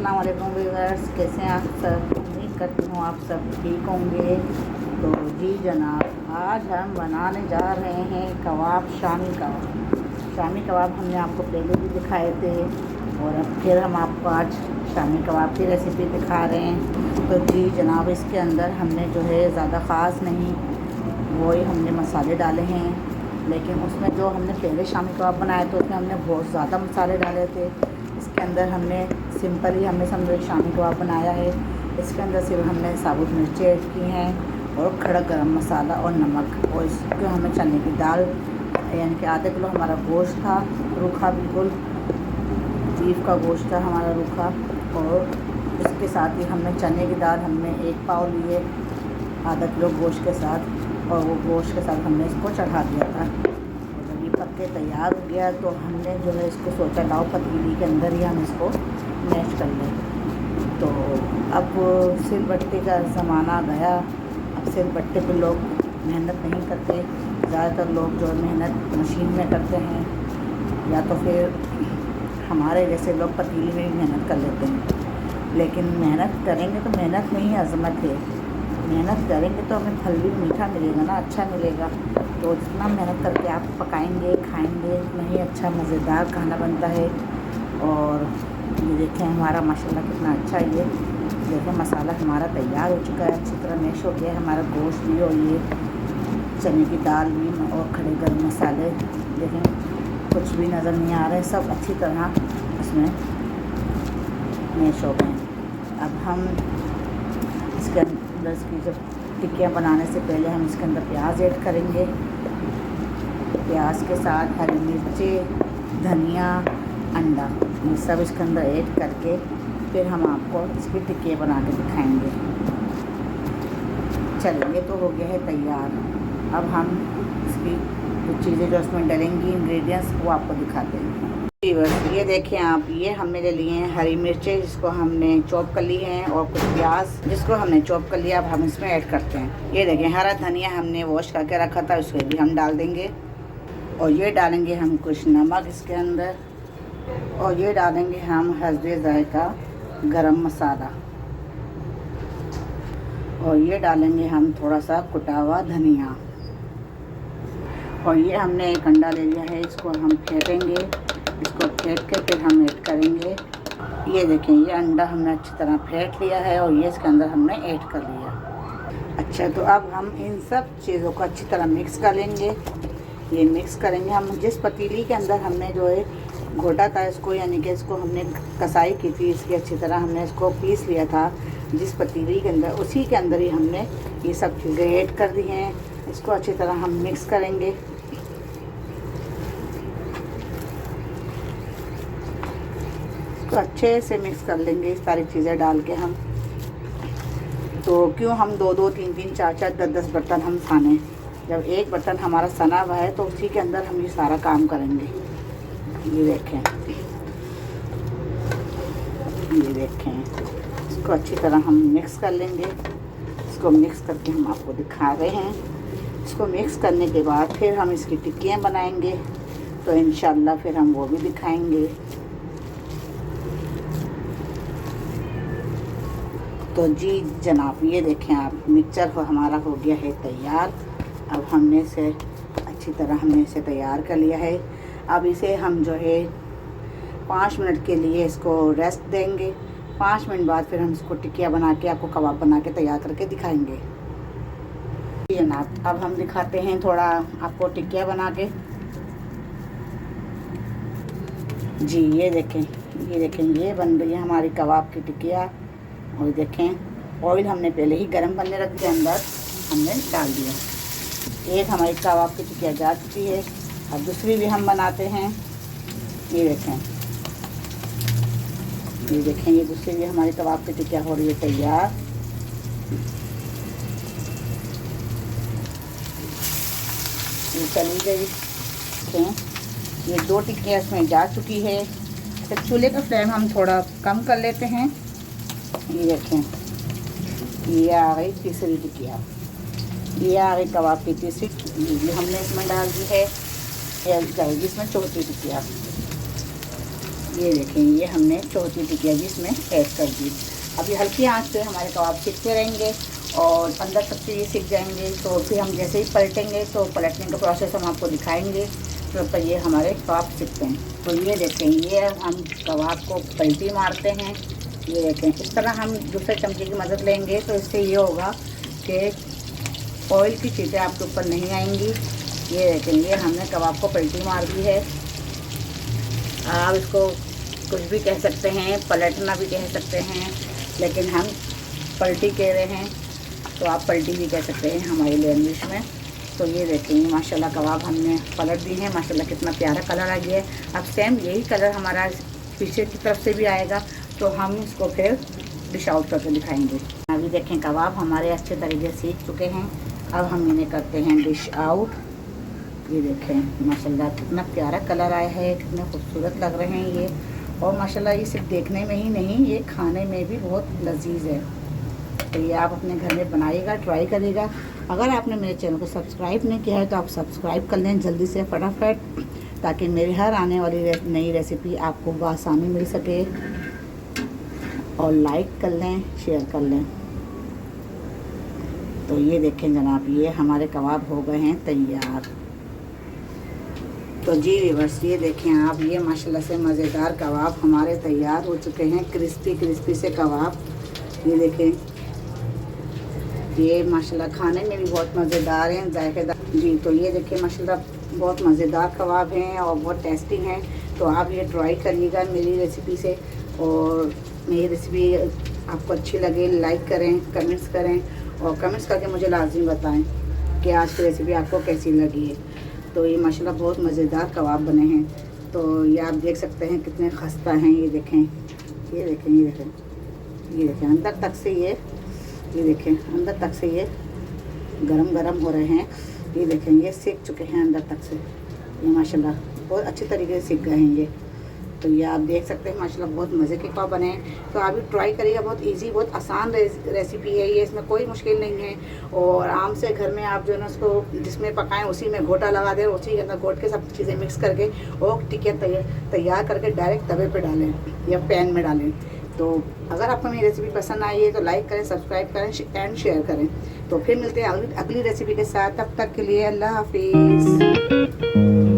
अस्सलाम वालेकुम व्यूअर्स, कैसे हैं आप सब। उम्मीद करती हूँ आप सब ठीक होंगे। तो जी जनाब, आज हम बनाने जा रहे हैं कबाब, शामी कबाब। शामी कबाब हमने आपको पहले भी दिखाए थे और अब फिर हम आपको आज शामी कबाब की रेसिपी दिखा रहे हैं। तो जी जनाब, इसके अंदर हमने जो है ज़्यादा ख़ास नहीं, वही हमने मसाले डाले हैं। लेकिन उसमें जो हमने पहले शामी कबाब बनाए थे उसमें हमने बहुत ज़्यादा मसाले डाले थे। इसके अंदर हमने सिंपल ही हमने समझो शामी कबाब बनाया है। इसके अंदर सिर्फ हमने साबुत मिर्चें ऐड की हैं और खड़ा गरम मसाला और नमक, और इसके हमें चने की दाल, यानी कि आधा किलो हमारा गोश्त था, रूखा, बिल्कुल बीफ का गोश्त था हमारा रूखा। और इसके साथ ही हमने चने की दाल हमने 1 पाव लिए आधा किलो गोश्त के साथ, और वो गोश्त के साथ हमने इसको चढ़ा दिया था। और जब ये पक के तैयार हो गया तो हमने जो है इसको सोचा लाओ पतीली के अंदर ही हम इसको मैश कर लें। तो अब सिलबट्टे का ज़माना गया। अब सिलबट्टे पे लोग मेहनत नहीं करते, ज़्यादातर लोग जो मेहनत मशीन में करते हैं, या तो फिर हमारे जैसे लोग पतीली में भी मेहनत कर लेते हैं। लेकिन मेहनत करेंगे तो मेहनत में ही अज़मत है। मेहनत करेंगे तो हमें फल भी मीठा मिलेगा ना, अच्छा मिलेगा। तो जितना मेहनत करके आप पकाएंगे, खाएंगे, उतना ही अच्छा मज़ेदार खाना बनता है। और ये देखें हमारा माशाल्लाह कितना अच्छा ये देखें मसाला हमारा तैयार हो चुका है, अच्छी तरह मैश हो गया है हमारा गोश्त भी और ये चने की दाल भी और खड़े गरम मसाले देखें कुछ भी नज़र नहीं आ रहे, सब अच्छी तरह इसमें मैश हो गए। अब हम इसके अंदर इसकी जब टिक्कियाँ बनाने से पहले हम इसके अंदर प्याज ऐड करेंगे। प्याज के साथ हरी मिर्चें, धनिया, अंडा, ये सब इसके अंदर ऐड करके फिर हम आपको इसकी टिक्कियाँ बना के दिखाएंगे। चलिए, ये तो हो गया है तैयार। अब हम इसकी कुछ चीज़ें जो इसमें डलेंगी, इंग्रेडिएंट्स, वो आपको दिखाते हैं। बस ये देखें आप, ये हमने ले लिए हैं हरी मिर्चें जिसको हमने चॉप कर ली हैं, और कुछ प्याज जिसको हमने चॉप कर लिया। अब हम इसमें ऐड करते हैं। ये देखें हरा धनिया हमने वॉश करके रखा था, उसको भी हम डाल देंगे। और ये डालेंगे हम कुछ नमक इसके अंदर, और ये डालेंगे हम हस्बे ज़ायका गरम मसाला, और ये डालेंगे हम थोड़ा सा कुटा हुआ धनिया। और ये हमने एक अंडा ले लिया है, इसको हम फेंटेंगे। इसको फेंट के फिर हम ऐड करेंगे। ये देखें ये अंडा हमने अच्छी तरह फेंट लिया है और ये इसके अंदर हमने ऐड कर लिया। अच्छा, तो अब हम इन सब चीज़ों को अच्छी तरह मिक्स कर लेंगे। ये मिक्स करेंगे हम जिस पतीली के अंदर हमने जो है घोटा था इसको, यानी कि इसको हमने कसाई की थी, इसकी अच्छी तरह हमने इसको पीस लिया था जिस पतीली के अंदर, उसी के अंदर ही हमने ये सब चीज़ें ऐड कर दी हैं। इसको अच्छी तरह हम मिक्स करेंगे। तो अच्छे से मिक्स कर लेंगे सारी चीज़ें डाल के हम। तो क्यों हम 2-2, 3-3, 4-4, 10-10 बर्तन हम साने, जब एक बर्तन हमारा सना हुआ है तो उसी के अंदर हम ये सारा काम करेंगे। ये देखें इसको अच्छी तरह हम मिक्स कर लेंगे। इसको मिक्स करके हम आपको दिखा रहे हैं। इसको मिक्स करने के बाद फिर हम इसकी टिक्कियाँ बनाएंगे, तो इंशाल्लाह फिर हम वो भी दिखाएंगे। तो जी जनाब, ये देखें आप, मिक्सचर हमारा हो गया है तैयार। अब हमने इसे अच्छी तरह तैयार कर लिया है। अब इसे हम जो है 5 मिनट के लिए इसको रेस्ट देंगे। 5 मिनट बाद फिर हम इसको टिक्कियाँ बना के आपको कबाब बना के तैयार करके दिखाएंगे। जनाब, अब हम दिखाते हैं थोड़ा आपको टिक्कियाँ बना के। जी ये देखें ये बन रही है हमारी कबाब की टिक्कियाँ। और देखें ऑयल हमने पहले ही गर्म करने रख दिया, अंदर हमने डाल दिया। एक हमारी कबाब की टिक्कियाँ जा चुकी है। अब दूसरी भी हम बनाते हैं। ये देखें ये दूसरी भी हमारी कबाब की टिक्कियाँ हो रही है तैयार। ये चली गई। देखें ये 2 टिक्कियाँ इसमें जा चुकी है। तो चूल्हे का फ्लेम हम थोड़ा कम कर लेते हैं। ये देखें ये आ गई तीसरी टिक्कियाँ, ये आ गई कबाब की तीसरी, ये हमने इसमें डाल दी है। ये जाएगी इसमें चौथी टिक्कियाँ। ये देखें, ये हमने चौथी टिकिया भी इसमें ऐड कर दी। अभी हल्की आंच पे हमारे कबाब सिकते रहेंगे और अंदर तक से ये सिक जाएंगे। तो फिर हम जैसे ही पलटेंगे तो पलटने का प्रोसेस हम आपको दिखाएंगे। तो पर ये हमारे कबाब सिकते हैं। तो ये देखें, ये हम कबाब को पलटी मारते हैं। ये देखें, इस तरह हम दूसरे चमचे की मदद लेंगे तो इससे ये होगा कि ऑयल की चीज़ें आपके ऊपर नहीं आएंगी। ये देखें, ये हमने कबाब को पलटी मार दी है। आप इसको कुछ भी कह सकते हैं, पलटना भी कह सकते हैं, लेकिन हम पलटी कह रहे हैं तो आप पलटी भी कह सकते हैं हमारी लैंग्वेज में। तो ये देखेंगे माशाल्लाह कबाब हमने पलट दी हैं। माशाल्लाह कितना प्यारा कलर आ गया है। अब सेम यही कलर हमारा पीछे की तरफ से भी आएगा तो हम इसको फिर डिश आउट करके दिखाएंगे। अभी देखें कबाब हमारे अच्छे तरीके से सीख चुके हैं। अब हम इन्हें करते हैं डिश आउट। ये देखें माशाल्लाह कितना प्यारा कलर आया है, कितने खूबसूरत लग रहे हैं ये। और माशाल्लाह ये सिर्फ देखने में ही नहीं, ये खाने में भी बहुत लजीज है। तो ये आप अपने घर में बनाइएगा, ट्राई करिएगा। अगर आपने मेरे चैनल को सब्सक्राइब नहीं किया है तो आप सब्सक्राइब कर लें जल्दी से फटाफट, ताकि मेरी हर आने वाली नई रेसिपी आपको बआसानी मिल सके। और लाइक कर लें, शेयर कर लें। तो ये देखें जनाब, ये हमारे कबाब हो गए हैं तैयार। तो जी व्यूअर्स, ये देखें आप, ये माशाल्लाह से मज़ेदार कबाब हमारे तैयार हो चुके हैं। क्रिस्पी क्रिस्पी से कबाब, ये देखें, ये माशाल्लाह खाने में भी बहुत मज़ेदार हैं, जायकेदार जी। तो ये देखें माशाल्लाह बहुत मज़ेदार कबाब हैं और बहुत टेस्टी हैं। तो आप ये ट्राई करिएगा मेरी रेसिपी से। और मेरी रेसिपी आपको अच्छी लगे, लाइक करें, कमेंट्स करें और कमेंट्स करके मुझे लाजमी बताएं कि आज की रेसिपी आपको कैसी लगी है। तो ये माशाल्लाह बहुत मज़ेदार कबाब बने हैं। तो ये आप देख सकते हैं कितने खस्ता हैं। ये देखें, ये देखें, ये देखें, ये देखें अंदर तक से ये देखें अंदर तक से ये गरम गरम हो रहे हैं। ये देखें, ये सीख चुके हैं अंदर तक से। ये माशाल्लाह बहुत अच्छी तरीके से सीख गए हैं ये। तो ये आप देख सकते हैं माशाल्लाह बहुत मज़े के कबाब बने हैं। तो आप भी ट्राई करिएगा, बहुत इजी, बहुत आसान रेसिपी है ये, इसमें कोई मुश्किल नहीं है। और आराम से घर में आप जो है ना उसको जिसमें पकाएं उसी में घोटा लगा दें, उसी के अंदर घोट के सब चीज़ें मिक्स करके और टिकिया तैयार करके डायरेक्ट तवे पे डालें या पैन में डालें। तो अगर आपको मेरी रेसिपी पसंद आई है तो लाइक करें, सब्सक्राइब करें एंड शेयर करें। तो फिर मिलते हैं अगली रेसिपी के साथ। तब तक के लिए अल्लाह हाफिज़।